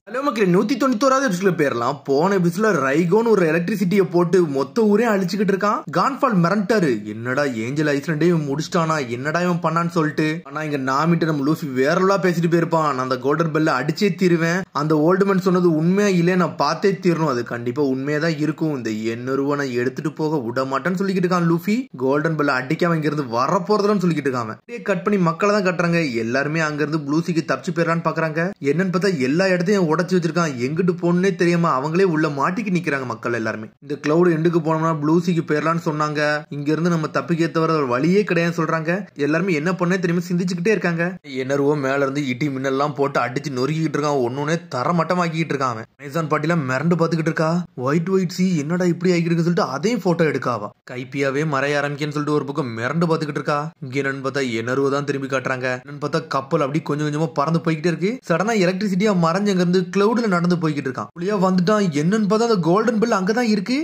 Hello மக்களே, 191வது எபிசோட்ல போயிடலாம். போன எபிசோட்ல ரைகோன்னு ஒரு எலக்ட்ரிசிட்டியை போட்டு மொத்த ஊரே அழிச்சுக்கிட்டு இருக்கான். கான்ஃபால் மிரண்டாரு, என்னடா ஏஞ்சல் ஐஸ்லண்டே முடிச்சிட்டானா, என்னடா இவன் பண்ணான்னு சொல்லிட்டு. ஆனா இங்க நாமிட்டு நம்ம லூஃபி வேறலாம் பேசிட்டு போயிருப்பான். நான் அந்த கோல்டன் பெல்ல அடிச்சே தீருவேன், அந்த ஓல்டு மேன் சொன்னது உண்மையா இல்லையே, நான் பார்த்தே தீரணும், அது கண்டிப்பா உண்மையா தான் இருக்கும், இந்த 800 நான் எடுத்துட்டு போக விட மாட்டேன்னு சொல்லிக்கிட்டு இருக்கான் லூஃபி. கோல்டன் பெல்ல அடிக்காம இங்க இருந்து வர போறதுன்னு சொல்லிக்கிட்டு இருக்காங்க. கட் பண்ணி மக்களை தான் கட்டுறாங்க. எல்லாருமே அங்க இருந்து ப்ளூசிக்கு தப்பிச்சு போயிடலான்னு பாக்குறாங்க. என்னன்னு பார்த்தா எல்லா இடத்தையும் உடச்சு வச்சிருக்கான். எங்கிட்டு போனே தெரியாம அவங்களே உள்ள மாட்டிக்கு நிக்கிறாங்க மக்கள் எல்லாருமே. இந்த கிளவுட் எண்டுக்கு போனோம்னா ப்ளூசிக்கு போயிடலான்னு சொன்னாங்க. இங்க இருந்து நம்ம தப்பிக்க தவிர ஒரு வழியே கிடையாது சொல்றாங்க. எல்லாருமே என்ன பண்ணே தெரியாம சிந்திச்சுக்கிட்டே இருக்காங்க. என்னருவோ மேல இருந்து இடி மின்னல்லாம் போட்டு அடிச்சு நொறுக்கிட்டு இருக்கான். ஒன்னொன்னே தரமட்டமாக்கிட்டு இருக்கான். மேசான் பாட்டில மிரண்டு பாத்துக்கிட்டு இருக்கா. ஒயிட் சி என்னடா இப்படி ஆகிட்டு சொல்லிட்டு அதையும் போட்டோ எடுக்காவா. கைப்பியாவே மறைய ஆரம்பிக்கன்னு சொல்லிட்டு ஒரு பக்கம் மிரண்டு பாத்துக்கிட்டு இருக்கா. இங்க என்னன்னு பார்த்தா என்னருவோ தான் திரும்பி காட்டுறாங்க. என்னன்னு பார்த்தா கப்பல் அப்படி கொஞ்சம் கொஞ்சமா பறந்து போய்கிட்டே இருக்கு. சடனா எலக்ட்ரிசிட்டியா மறைஞ்சு அங்க இருந்து கிளவுட்ல நடந்து போய்கிட்டு இருக்கான். புளியா வந்துட்டான். என்னன்னு பார்த்தா அந்த கோல்டன் பெல் அங்கதான் இருக்கு.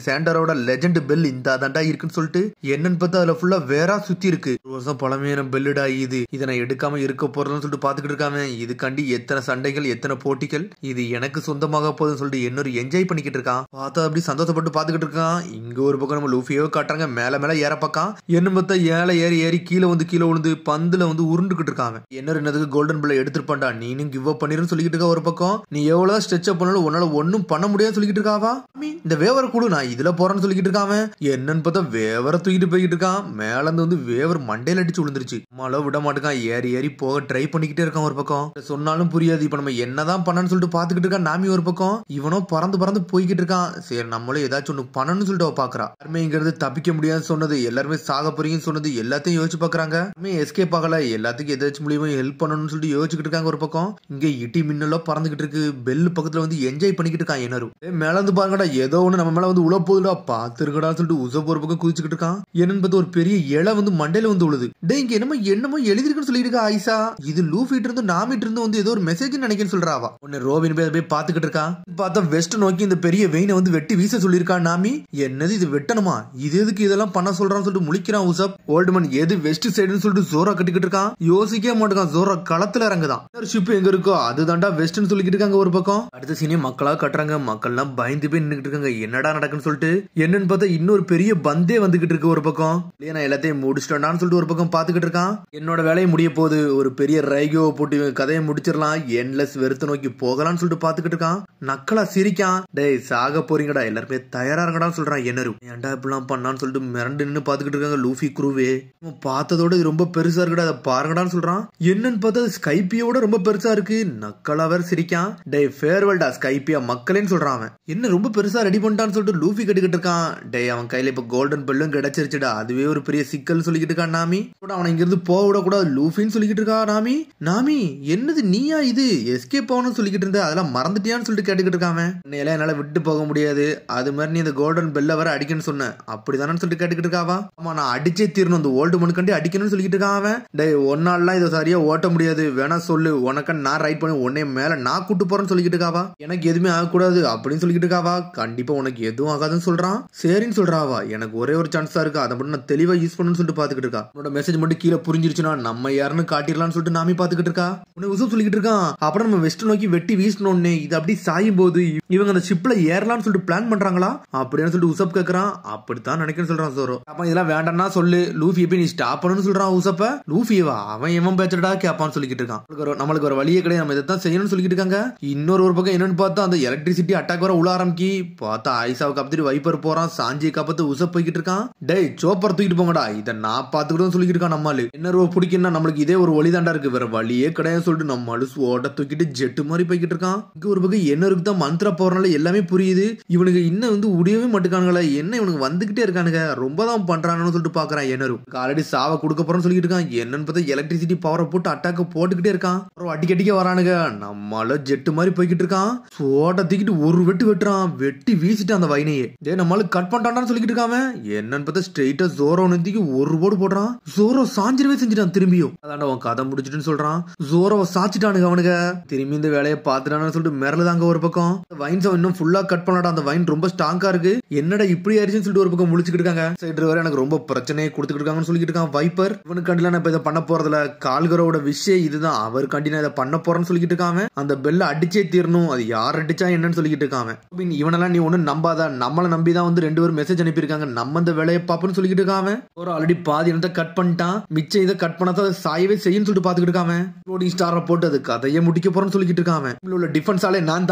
சாண்டரோட லெஜெண்ட் பெல் இந்த தாண்டா இருக்குன்னு சொல்லிட்டு என்னன்னு பார்த்தா அதுல ஃபுல்லா வேற சுத்தி இருக்கு. ஒரு வருஷம் பழமையான பெல்லுடா இது, இதை நான் எடுக்காம இருக்க போறதுன்னு சொல்லிட்டு பாத்துக்கிட்டு இருக்காம. இது கண்டி எத்தனை சண்டைகள் எத்தனை போட்டிகள், இது எனக்கு சொந்தமாக போகுதுன்னு சொல்லிட்டு என்னொரு என்ஜாய் பண்ணிக்கிட்டு இருக்கான். பார்த்தா அப்படி சந்தோஷப்பட்டு பாத்துக்கிட்டு இருக்கான். இங்க ஒரு பக்கம் நம்ம லூஃபியோ காட்டுறாங்க. மேல மேல ஏற பக்கம் என்ன பார்த்தா ஏழை ஏறி ஏறி கீழே விழுந்து பந்துல உருண்டுகிட்டு இருக்காங்க. என்னதுக்கு கோல்டன் பெல்ல எடுத்துருப்பான்டா, நீனும் கிவ் அப் பண்ணிருன்னு சொல்லிக்கிட்டு இருக்க. ஒரு பக்கம் நீ எவ்வளவு ஸ்ட்ரெச் அப் பண்ணாலும் உன்னால ஒன்னும் பண்ண முடியாது சொல்லிக்கிட்டு இருக்காவா. இந்த வேவரை கூட நான் இதுல போறேன்னு சொல்லிக்கிட்டு இருக்காம. என்னன்னு பார்த்தா வேவரை தூக்கிட்டு போய்கிட்டு இருக்கான். மேல இருந்து வேவர் மண்டையில அடிச்சு விழுந்துருச்சு. மழை விட மாட்டேங்கான். ஏறி ஏறி போக ட்ரை பண்ணிக்கிட்டே இருக்கான். ஒரு பக்கம் சொன்னாலும் புரியாது. இப்ப நம்ம என்னதான் பண்ணான்னு சொல்லிட்டு பாத்துக்கிட்டு இருக்கான் நாமி. ஒரு பக்கம் இவனோ பறந்து பறந்து போய்கிட்டு இருக்கான். சரி நம்மளும் ஏதாச்சும் ஒண்ணு பண்ணணும்னு சொல்லிட்டு பாக்குறா. யாருமே இங்க இருந்து தப்பிக்க முடியாதுன்னு சொன்னது, எல்லாருமே சாக போறீங்கன்னு சொன்னது எல்லாத்தையும் யோசிச்சு பாக்குறாங்க. எஸ்கேப் ஆகல, எல்லாத்துக்கும் ஏதாச்சும் மூலியமா ஹெல்ப் பண்ணணும்னு சொல்லிட்டு யோசிச்சுக்கிட்டு இருக்காங்க. ஒரு பக்கம் இங்க இட்டி மின்னலோ பறந்துகிட்டு இருக்கு. பெல் பக்கத்துல என்ஜாய் பண்ணிக்கிட்டு இருக்கான். என்னரு மேல இருந்து பாருங்கடா, ஏதோ ஒண்ணு நம்ம மேல உள்ள போகுதுடா, பாத்துருக்கடா சொல்லிட்டு உசப் ஒரு பக்கம் குதிச்சுக்கிட்டு இருக்கான். என்னன்னு பார்த்து ஒரு பெரிய இலை மண்டையில உழுது. டே இங்க என்னமோ எழுதிருக்குன்னு சொல்லிட்டு இருக்கா ஐசா. இது லூஃபிட்டு இருந்து நாமிட்டு இருந்து ஏதோ ஒரு மெசேஜ் நினைக்கிறேன்னு சொல்றாவா. உன்னை ரோபின் போய் பாத்துக்கிட்டு இருக்கான். பார்த்தா வெஸ்ட் நோக்கி இந்த பெரிய வெயினை வெட்டி வீச சொல்லியிருக்கான் நாமி. என்னது இது வெட்டணுமா, இது எதுக்கு இதெல்லாம் பண்ண சொல்றான்னு சொல்லிட்டு முழிக்கிறான் உசப். ஓல்டுமன் எது வெஸ்ட் சைடுன்னு சொல்லிட்டு ஜோரா கட்டிக்கிட்டு இருக்கான். யோசிக்கவே மாட்டேங்கான். ஜோரா களத்துல இறங்குதான். ஷிப் எங்க இருக்கோ அதுதான்டா வெஸ்ட்னு சொல்லிக்கிட்டு இருக்காங்க. ஒரு பக்கம் அடுத்த சீனே மக்களா கட்டுறாங்க. மக்கள்லாம் பயந்து போய் நின்னுட்டு இருக்காங்க. என்னடா நடக்குன்னு சொல்லிட்டு. என்னன்னு பார்த்தா இன்னொரு பெரிய பந்தே வந்துகிட்டு இருக்கு. ஒரு பக்கம் நான் எல்லாத்தையும் முடிச்சிட்டேன்னு சொல்லிட்டு ஒரு பக்கம் பாத்துக்கிட்டு இருக்கான். என்னோட வேலையை முடிய போகுது, ஒரு பெரிய ரைகோ போட்டு கதையை முடிச்சிடலாம், என்லெஸ் வெறுத்து நோக்கி போகலாம்னு சொல்லிட்டு பாத்துக்கிட்டு இருக்கான். நக்கலா சிரிக்கான். டேய் சாக போறீங்கடா, எல்லாருமே தயாரா இருங்கடான்னு சொல்றான். என்னரு ஏன்டா இப்படிலாம் பண்ணான்னு சொல்லிட்டு மிரண்டு நின்று பாத்துக்கிட்டு இருக்காங்க லூஃபி குரூவே. பார்த்ததோட இது ரொம்ப பெருசா இருக்குடா, அதை பாருங்கடான்னு சொல்றான். என்னன்னு பார்த்தா ஸ்கைப்பியோட ரொம்ப பெருசா இருக்கு. நக்கலா வேற சிரிக்கான். டே ஃபேர்வெல்டா ஸ்கைப்பியா மக்களேன்னு சொல்றான். அவன் என்ன ரொம்ப பெருசா ரெடி பண்ணிட்டான்னு சொல்லிட்டு லூஃபி கட்டிக்கிட்டு இருக்கான். டே அவன் கையில இப்ப கோல்டன் பெல்லும் கிடைச்சிருச்சுடா, அதுவே ஒரு பெரிய சிக்கல் சொல்லிக்கிட்டு இருக்கான் நாமி. அவனை இங்க இருந்து போக விட கூடாது லூஃபின்னு சொல்லிக்கிட்டு இருக்கா நாமி. நாமி என்னது நீயா இது எஸ்கேப் ஆகணும்னு சொல்லிக்கிட்டு இருந்த, அதெல்லாம் மறந்துட்டியான்னு சொல்லிட்டு கேட்டுக்கிட்டு இருக்காம. என்னால விட்டு போக முடியாது, அது மாதிரி நீ இந்த கோல்டன் பெல்ல வர அடிக்கணும்னு சொன்ன, அப்படிதானு சொல்லிட்டு கேட்டுக்கிட்டு இருக்காவா. ஆமா நான் அடிச்சே தீரணும், இந்த ஓல்டு மனுக்கண்டி அடிக்கணும்னு சொல்லிக்கிட்டு இருக்கான் அவன். டே ஒன்னாலாம் இதை சரியா ஓட்ட முடியாது, வேணா சொல்லு, உனக்கு நான் ரைட் பண்ணி உன்னை மேல நான் கூட்டு போறேன்னு சொல்லிக்கிட்டு இருக்காவா. எனக்கு எதுவுமே ஆகக்கூடாது அப்படின்னு சொல்லிக்கிட்டு இருக்காவா. கண்டிப்பா உனக்கு எதுவும் ஆகாதுன்னு சொல்றான். சரின்னு சொல்றாவா. எனக்கு ஒரே ஒரு சான்ஸ் தான் இருக்கு, அதை மட்டும் நான் தெளிவா யூஸ் பண்ணணும்னு சொல்லிட்டு பாத்துக்கிட்டு இருக்கா. உன்னோட மெசேஜ் மட்டும் கீழே புரிஞ்சிருச்சுன்னா நம்ம யாருன்னு காட்டிடலாம்னு சொல்லிட்டு நாமி பாத்துக்கிட்டு இருக்கா. உன்னை உசப் சொல்லிக்கிட்டு இருக்கான். அப்புறம் நம்ம வெஸ்ட் நோக்கி வெட்டி வீசணும்னு, இது அப்படி சாயும் போது இவங்க அந்த ஷிப்ல ஏறலாம்னு சொல்லிட்டு பிளான் பண்றாங்களா அப்படின்னு சொல்லிட்டு உசப் கேக்குறான். அப்படித்தான் நினைக்கிறேன்னு சொல்றான் சோரோ. அப்ப இதெல்லாம் வேண்டாம்னா சொல்லு, லூஃபி எப்ப நீ ஸ்டாப் பண்ணணும்னு சொல்றான் உசப்ப. லூஃபியவா அவன் எவன் பேச்சடா கேப்பான்னு சொல்லிக்கிட்டு இருக்கான். நம்மளுக்கு ஒரு வழியே கிடையாது, நம்ம இதைத்தான் செய்யணும்னு சொல்லிக்கிட்டு இருக்காங்க. இன்னொரு பக்கம் என்னன்னு பார்த்தா அந்த எலக்ட்ரிசிட்டி அட்டாக் வர உள்ள ஆரம்பிக்கி. பார்த்தா ஐசாவை காப்பத்தி வைப்பர் போறான், சாஞ்சியை காப்பத்து உசப் போய்கிட்டு இருக்கான். டே சோப்பர் தூக்கிட்டு போங்கடா, இதை நான் பாத்துக்கிட்டு சொல்லிக்கிட்டு இருக்கான். நம்மளு என்ன பிடிக்குன்னா நம்மளுக்கு இதே ஒரு வழிதாண்டா இருக்கு, வேற வழியே கிடையாது சொல்லிட்டு நம்ம அழுசு ஓட்ட தூக்கிட்டு ஜெட்டு மாதிரி போய்கிட்டு இருக்கான். இங்க ஒரு பக்கம் என்னருக்கு தான் மந்த்ரா போறனால எல்லாமே புரியுது. இவனுக்கு இன்னும் உடையவே மாட்டுக்கானுங்களா, என்ன இவனுக்கு வந்துகிட்டே இருக்கானுங்க, ரொம்ப தான் பண்றானு சொல்லிட்டு பாக்குறான். என்னரு ஆல்ரெடி சாவ கொடுக்க போறேன்னு சொல்லிட்டு இருக்கான். என்னன்னு பார்த்தா எலக்ட்ரிசிட்டி பவரை போட்டு அட்டாக்க போட்டுக்கிட்டே இருக்கான். அடிக்கடிக்க வரானுங்க. நம்மள ஜெட்டு மாதிரி போய்கிட்டு இருக்கான். சோட்ட தூக்கிட்டு ஒரு வெட்டுறான், வெட்டி வீசிட்டு அந்த வைனையே. நம்மளுக்கு கட் பண்ணிட்டான்னு சொல்லிக்கிட்டு இருக்காம. என்னன்னு பார்த்தா ஸ்ட்ரெயிட்டா ஜோரோ நந்திக்கு ஒரு போடு போடுறான். ஜோரோ சாஞ்சிரவே செஞ்சுட்டான் திரும்பியும். அதாண்ட அவன் கதை முடிச்சுட்டுன்னு சொல்றான். ஜோரோவை சாச்சிட்டானுங்க அவனுங்க. திரும்பி இந்த வேலையை பாத்துட்டான்னு சொல்லிட்டு மிரளுதாங்க. ஒரு பக்கம் வைன்ஸ் இன்னும் ஃபுல்லா கட் பண்ணாடா, அந்த வைன் ரொம்ப ஸ்ட்ராங்கா இருக்கு, என்னடா இப்படி ஆயிடுச்சுன்னு சொல்லிட்டு ஒரு பக்கம் முழிச்சுக்கிட்டு இருக்காங்க. சைடு வர எனக்கு ரொம்ப பிரச்சனையை கொடுத்துக்கிட்டு இருக்காங்கன்னு சொல்லிட்டு இருக்கான் வைப்பர். இவனுக்கு கண்டில நான் இப்ப இதை பண்ண போறதுல கால்கரோட விஷயம் இதுதான், அவர் கண்டினா இதை பண்ண போறேன்னு சொல்லிக்கிட்டு இருக்காங்க. அந்த பெல்ல அடிச்சே தீரணும், அது யார் அடிச்சா என்னன்னு சொல்லிக்கிட்டு இருக்காங்க. ரோபின் இவனெல்லாம் நீ ஒன்னும் நம்பாத, நம்மளை நம்பிதான் வந்து 2 பேரும் மெசேஜ் அனுப்பியிருக்காங்க, நம்ம இந்த வேலையை பாப்போம்னு சொல்லிக்கிட்டு இருக்காங்க. ஒரு ஆல்ரெடி பாதி இடத்தை கட் பண்ணிட்டான், மிச்சம் இதை கட் பண்ணாதான் அதை சாயவே செய்யும் சொல்லிட்டு பாத்துக்கிட்டு இருக்காங்க. லோடிங் ஸ்டாரை போட்டு அது கதையை முடிக்க போறேன்னு சொல்லிக்கிட்டு இருக்காங்க. உள்ள டிஃபென்ஸ் ஆலே நான்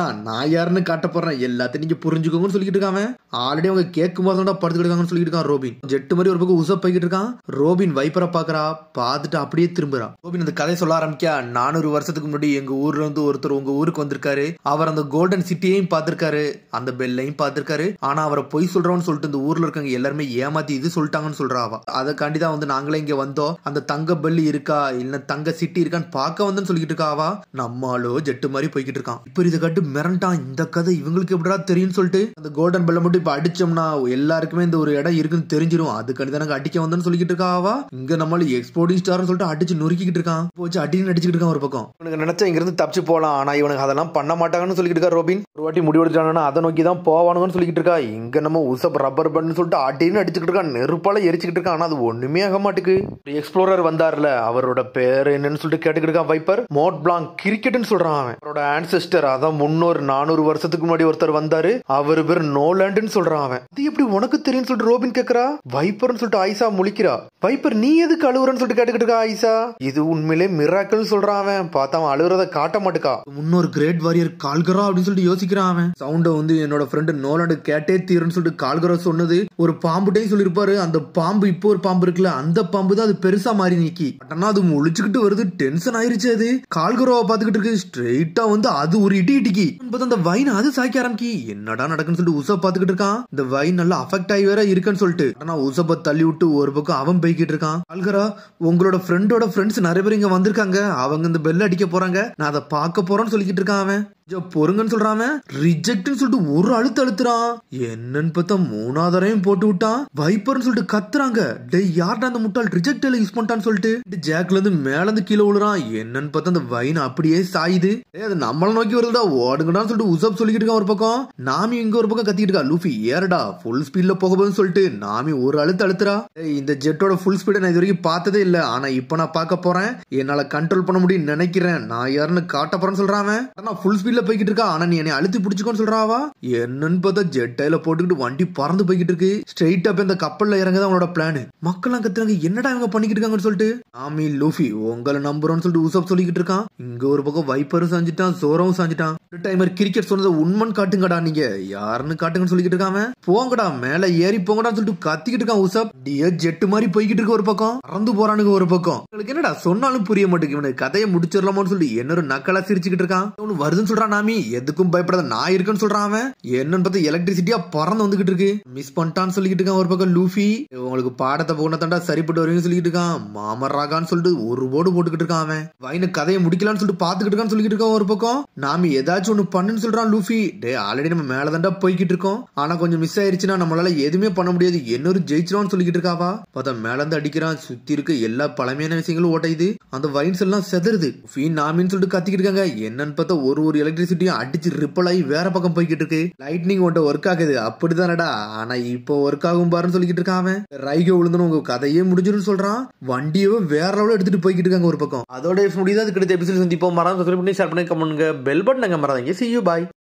யாருன்னு காட்ட போறேன், எல்லாத்தையும் நீங்க புரிஞ்சுக்கோங்கன்னு சொல்லிக்கிட்டு இருக்காங்க. ஆல்ரெடி அவங்க கேட்கும் போது தான் படுத்துக்கிட்டு இருக்காங்கன்னு சொல்லிட்டு இருக்கான். ரோபின் ஜெட் மாதிரி ஒரு பக்கம் உசப் போய்கிட்டு இருக்கான். ரோபின் வைப்பரை பாக்குறா, பார்த்துட்டு அப்படியே திரும்புறா. ரோபின் அந்த கதை சொல்ல ஆரம்பிக்கா. 400 வருஷத்துக்கு முன்னாடி எங்க ஊர்ல இருந்து ஒருத்தர் உங்க ஊருக்கு வந்திருக்காரு. அவர் அந்த கோல்டன் சிட்டியையும் பார்த்திருக்காரு, அந்த பெல்லையும் பார்த்திருக்காரு. ஆனா அவரை பொய் சொல்றோம்னு சொல்லிட்டு இந்த ஊர்ல இருக்காங்க எல்லாருமே ஏமாத்தி இது சொல்லிட்டாங்கன்னு சொல்றாவா. அதுக்காண்டி தான் வந்து நாங்களே இங்க வந்தோம், அந்த தங்க பெல் இருக்கா இல்ல தங்க சிட்டி இருக்கான்னு பார்க்க வந்தேன்னு சொல்லிட்டு இருக்காவா. நம்மளோ ஜெட்டு மாதிரி போய்கிட்டு இருக்கான். இப்ப இதை கட்டு மிரண்டான். இந்த கதை இவங்களுக்கு எப்படா தெரியும்னு சொல்லிட்டு அந்த கோல்டன் பெல்ல மட்டும் இப்ப அடிச்சோம்னா எல்லாருக்குமே இந்த ஒரு இடம் இருக்குன்னு தெரிஞ்சிடும், அதுக்காண்டி தான் நாங்க அடிக்க வந்தோம்னு சொல்லிட்டு இருக்காவா. இங்க நம்மள எக்ஸ்போர்ட்டிங் ஸ்டார்னு சொல்லிட்டு அடிச்சு நொறுக்கிட்டு இருக்கான். போச்சு அடின்னு அடிச்சுக்கிட்டு இருக்கான். ஒரு பக்கம் இவனுக்கு நினைச்சா இங்க இருந்து தப்பிச்சு போலாம், ஆனா இவனுக்கு அதெல்லாம் பண்ண மாட்டாங்கன்னு சொல்லிட்டு இருக்கா. ரோபின் ஒரு வாட்டி முடிவெடுத்தானா அதை நோக்கி தான் போவானுங்கன்னு சொல்லிட்டு இருக்கா. இங்க நம்ம உசப் ரப்பர் பண்ணு சொல்லிட்டு அடின்னு அடிச்சுக்கிட்டு இருக்கான், நெருப்பால எரிச்சுக்கிட்டு இருக்கான். ஆனா அது ஒண்ணுமே ஆக மாட்டுக்கு. எக்ஸ்ப்ளோரர் வந்தார்ல, அவரோட பேர் என்னன்னு சொல்லிட்டு கேட்டுக்கிட்டு இருக்கான். வைப்பர் மோட் பிளாங்க் கிரிக்கெட்னு சொல்றான். அவரோட ஆன்செஸ்டர் அதான் 300-400 வருஷத்துக்கு முன்னாடி ஒருத்தர் வந்தாரு, அவர் பேர் நோலாண்டுன்னு சொல்றான். அவன் அது எப்படி உனக்கு தெரியும் சொல்லிட்டு ரோபின் கேக்குறா. வைப்பர்னு சொல்லிட்டு ஐசா முழிக்கிறா. வைப்பர் நீ எதுக்கு அழுவுறன்னு சொல்லிட்டு கேட்டுக்கிட்டு இருக்கா. ஐசா இது உண்மையிலே மிராக்கிள்னு சொல்றான். அவன் பார்த்தா அவன் அழுகுறத காட்ட மாட்டுக்கா. முன்னொரு கிரேட் வாரியர் கால்கரா அப்படின்னு சொல்லிட்டு யோசிக்கிறான். அவன் சவுண்ட வந்து என்னோட ஃப்ரெண்டு நோலாண்டு கேட்டே தீருன்னு சொல்லிட்டு கால்கரா சொன்னது ஒரு பாம்புட்டையும் சொல்லிருப்பாரு. அந்த பாம்பு இப்போ ஒரு பாம்பு இருக்குல்ல, அந்த பாம்பு தான் அது பெருசா மாறி நிக்கி. ஆனா அது முழிச்சுக்கிட்டு வருது, டென்ஷன் ஆயிருச்சு. அது கால்கராவை பாத்துக்கிட்டு இருக்கு. ஸ்ட்ரெயிட்டா வந்து அது ஒரு இடிக்கி அந்த வைன் அது சாய்க்க ஆரம்பிக்கி. என்னடா நடக்குன்னு சொல்லிட்டு உசப் பாத்துக்கிட்டு இருக்கான். இந்த வைன் நல்லா அஃபெக்ட் ஆகி வேற இருக்குன்னு சொல்லிட்டு ஆனா உசப்ப தள்ளி விட்டு ஒரு பக்கம் அவன் போய்கிட்டு இருக்கான். கால்கரா உங்களோட ஃப்ரெண்டோட ஃப்ரெண்ட்ஸ் நிறைய பேர் இங்க வந்திருக்காங்க, அவங்க இந்த பெல் அடிக்க போறாங்க, நான் அதை பார்க்க போறேன்னு சொல்லிக்கிட்டு இருக்கான். அவன் பொறுங்கன்னு சொல்றான். ரிஜெக்ட்னு சொல்லிட்டு ஒரு அழுத்துறான். என்னன்னு பார்த்தா 3வது தடவையும் போட்டு விட்டான். வைப்பர்னு சொல்லிட்டு கத்துறாங்க. டேய் யார்டா அந்த முட்டாள் ரிஜெக்ட் யூஸ் பண்ணிட்டான்னு சொல்லிட்டு ஜாக்ல இருந்து மேல இருந்து கீழே விழுறான். என்னன்னு பார்த்தா அந்த வைன் அப்படியே சாயுது. அது நம்மள நோக்கி வருதுடா, ஓடுங்கடான்னு சொல்லிட்டு உசப் சொல்லிக்கிட்டு இருக்கான். ஒரு பக்கம் நாமி இங்க ஒரு பக்கம் கத்திக்கிட்டு இருக்கா. லூஃபி ஏறடா ஃபுல் ஸ்பீட்ல போக போகுதுன்னு சொல்லிட்டு நாமி ஒரு அழுத்துறா. இந்த ஜெட்டோட ஃபுல் ஸ்பீட நான் இது வரைக்கும் பார்த்ததே இல்ல, ஆனா இப்ப நான் பார்க்க போறேன், என்னால கண்ட்ரோல் பண்ண முடியும் நினைக்கிறேன், நான் யாருன்னு காட்ட போறேன்னு சொல்றான். ஆனா ஃபுல் ஸ்பீட்ல போய்கிட்டு இருக்கா. ஆனா நீ என்னை அழுத்தி பிடிச்சுக்கோன்னு சொல்றாவா. என்னன்னு பார்த்தா ஜெட்டையில போட்டுக்கிட்டு வண்டி பறந்து போய்கிட்டு இருக்கு. ஸ்ட்ரெயிட்டா போய் அந்த கப்பல்ல இறங்கதான் அவனோட பிளான். மக்கள் கத்துறாங்க, என்னடா இவங்க பண்ணிக்கிட்டு இருக்காங்கன்னு சொல்லிட்டு. ஆமி லூஃபி உங்களை நம்புறோம்னு சொல்லிட்டு உசப் சொல்லிக்கிட்டு இருக்கான். இங்க ஒரு பக்கம் வைப்பரும் சாஞ்சிட்டான், சோரவும் சாஞ்சிட்டான். டைமர் கிரிக்கெட் சொன்னதை உண்மன் காட்டுங்கடா, நீங்க யாருன்னு காட்டுங்கன்னு சொல்லிக்கிட்டு இருக்காங்க. போங்கடா மேல ஏறி போங்கடான்னு சொல்லிட்டு கத்திக்கிட்டு இருக்கான் உசப். டியர் ஜெட் மாதிரி போய்கிட்டு இருக்க ஒரு பக்கம், பறந்து போறானுங்க ஒரு பக்கம். உங்களுக்கு என்னடா சொன்னாலும் புரிய மாட்டேங்குது. இவனுக்கு கதையை முடிச்சிடலாமோன்னு சொல்லி என்னொரு நக்கலா சிரிச்சுக்கிட்டு இருக்கான். இவனு வருதுன்னு சொல்றான். நாமி எதுக்கும் பயப்படாத நான் இருக்குன்னு சொல்றான். அவன் என்னன்னு பார்த்தா எலக்ட்ரிசிட்டியா பறந்து வந்துகிட்டு இருக்கு. மிஸ் பண்ணிட்டான்னு சொல்லிக்கிட்டு இருக்கான். ஒரு பக்கம் லூஃபி உங்களுக்கு பாடத்தை போன தாண்டா சரிப்பட்டு வருவீங்கன்னு சொல்லிட்டு இருக்கான். மாமராகான்னு சொல்லிட்டு ஒரு போர்டு போட்டுக்கிட்டு இருக்கான். அவன் வைன கதையை முடிக்கலான்னு சொல்லிட்டு பாத்துக்கிட்டு இருக்கான்னு சொல்லிட்டு இருக்கான். ஒரு பக்கம் நாமி ஏதாச்சும் ஒண்ணு பண்ணுன்னு சொல்றான் லூஃபி. டே ஆல்ரெடி நம்ம மேல தாண்டா போய்கிட்டு இருக்கோம், ஆனா கொஞ்சம் மிஸ் ஆயிருச்சுன்னா நம்மளால எதுவுமே பண்ண முடியாது, என்னொரு ஜெயிச்சிருவான்னு சொல்லிக்கிட்டு இருக்காவா. பார்த்தா மேல இருந்து அடிக்கிறான். சுத்தி இருக்க எல்லா பழமையான விஷயங்களும் ஓட்டையுது. அந்த வைன்ஸ் எல்லாம் செதறுது. நாமின்னு சொல்லிட்டு கத்திக்கிட்டு இருக்காங்க. என்னன்னு பார்த்தா ஒரு எலக்ட்ரிசிட்டியும் அடிச்சு ரிப்பல் ஆகி வேற பக்கம் போய்கிட்டு இருக்கு. லைட்னிங் ஒன்ட்ட ஒர்க் ஆகுது அப்படிதானடா, ஆனா இப்போ ஒர்க் ஆகும் பாருன்னு சொல்லிக்கிட்டு இருக்கான். ரைகோ விழுந்தனும் உங்க கதையே முடிஞ்சிடும் சொல்றான். வண்டியவே வேற லெவலில் எடுத்துட்டு போய்கிட்டு இருக்காங்க ஒரு பக்கம். அதோட முடியுது. அதுக்கு அடுத்த எபிசோட் சந்திப்போம். மறந்து ஷேர் பண்ணி கமெண்ட் பெல் பட்டன் மறந்துங்க. See you, bye.